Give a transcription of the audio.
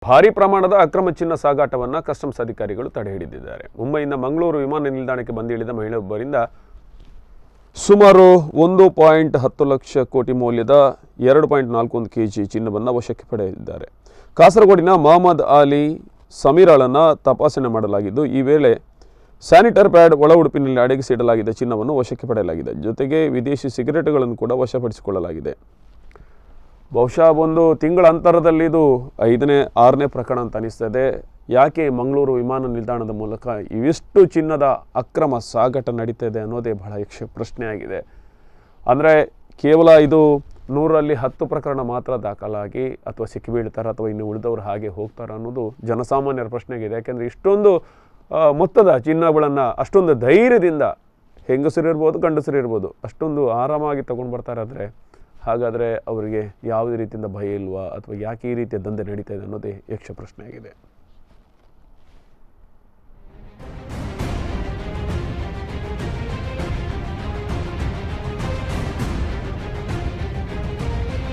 ಭಾರೀ ಪ್ರಮಾಣದ ಅಕ್ರಮ ಚಿನ್ನ ಸಾಗಾಟವನ್ನು ಕಸ್ಟಮ್ಸ್ ಅಧಿಕಾರಿಗಳು ತಡೆ ಹಿಡಿದಿದ್ದಾರೆ. ಮುಂಬೈಯಿಂದ ಮಂಗಳೂರು ವಿಮಾನ ನಿಲ್ದಾಣಕ್ಕೆ ಬಂದಿಳಿದ ಮಹಿಳೆಯೊಬ್ಬರಿಂದ ಸುಮಾರು 1.10 ಲಕ್ಷ ಕೋಟಿ ಮೌಲ್ಯದ 2.41 kg ಚಿನ್ನವನ್ನು ವಶಕ್ಕೆ ಪಡೆದಿದ್ದಾರೆ. ಕಾಸರಗೋಡಿನ ಮೊಹಮ್ಮದ್ ಅಲಿ ಸಮೀರಾಳನ್ನು ತಪಾಸಣೆ ಮಾಡಲಾಗಿದ್ದು, ಈ ವೇಳೆ ಸ್ಯಾನಿಟರ್ ಪ್ಯಾಡ್ ಒಳ ಉಡುಪಿನಲ್ಲಿ ಅಡಗಿಸಿಡಲಾಗಿದ್ದ ಚಿನ್ನವನ್ನು ವಶಕ್ಕೆ ಪಡೆಯಲಾಗಿದೆ. ಜೊತೆಗೆ ವಿದೇಶಿ ಸಿಗರೆಟ್ಗಳನ್ನು ಕೂಡ ವಶಪಡಿಸಿಕೊಳ್ಳಲಾಗಿದೆ. ಬಹುಶಃ ಒಂದು ತಿಂಗಳ ಅಂತರದಲ್ಲಿ ಇದು 5ನೇ 6ನೇ ಪ್ರಕರಣ ಅಂತ ಅನಿಸ್ತದೆ. ಯಾಕೆ ಮಂಗಳೂರು ವಿಮಾನ ನಿಲ್ದಾಣದ ಮೂಲಕ ಇವಿಷ್ಟು ಚಿನ್ನದ ಅಕ್ರಮ ಸಾಗಾಟ ನಡೀತಾ ಅನ್ನೋದೇ ಬಹಳ ಪ್ರಶ್ನೆಯಾಗಿದೆ. ಅಂದರೆ ಕೇವಲ ಇದು 100ರಲ್ಲಿ 10 ಪ್ರಕರಣ ಮಾತ್ರ ದಾಖಲಾಗಿ ಅಥವಾ ಸಿಕ್ಕಿಬೀಳ್ತಾರೆ ಅಥವಾ ಇನ್ನು ಉಳಿದವರು ಹಾಗೆ ಹೋಗ್ತಾರೆ ಅನ್ನೋದು ಜನಸಾಮಾನ್ಯರ ಪ್ರಶ್ನೆಯಾಗಿದೆ. ಯಾಕೆಂದರೆ ಇಷ್ಟೊಂದು ಮೊತ್ತದ ಚಿನ್ನಗಳನ್ನು ಅಷ್ಟೊಂದು ಧೈರ್ಯದಿಂದ ಹೆಂಗಸರಿರ್ಬೋದು ಗಂಡಸರಿರ್ಬೋದು ಅಷ್ಟೊಂದು ಆರಾಮಾಗಿ ತೊಗೊಂಡು ಬರ್ತಾರೆ. ಆದರೆ ಹಾಗಾದರೆ ಅವರಿಗೆ ಯಾವುದೇ ರೀತಿಯಿಂದ ಭಯ ಇಲ್ವಾ ಅಥವಾ ಯಾಕೆ ಈ ರೀತಿಯ ದಂಧೆ ನಡೀತಾ ಇದೆ ಅನ್ನೋದೇ ಪ್ರಶ್ನೆಯಾಗಿದೆ.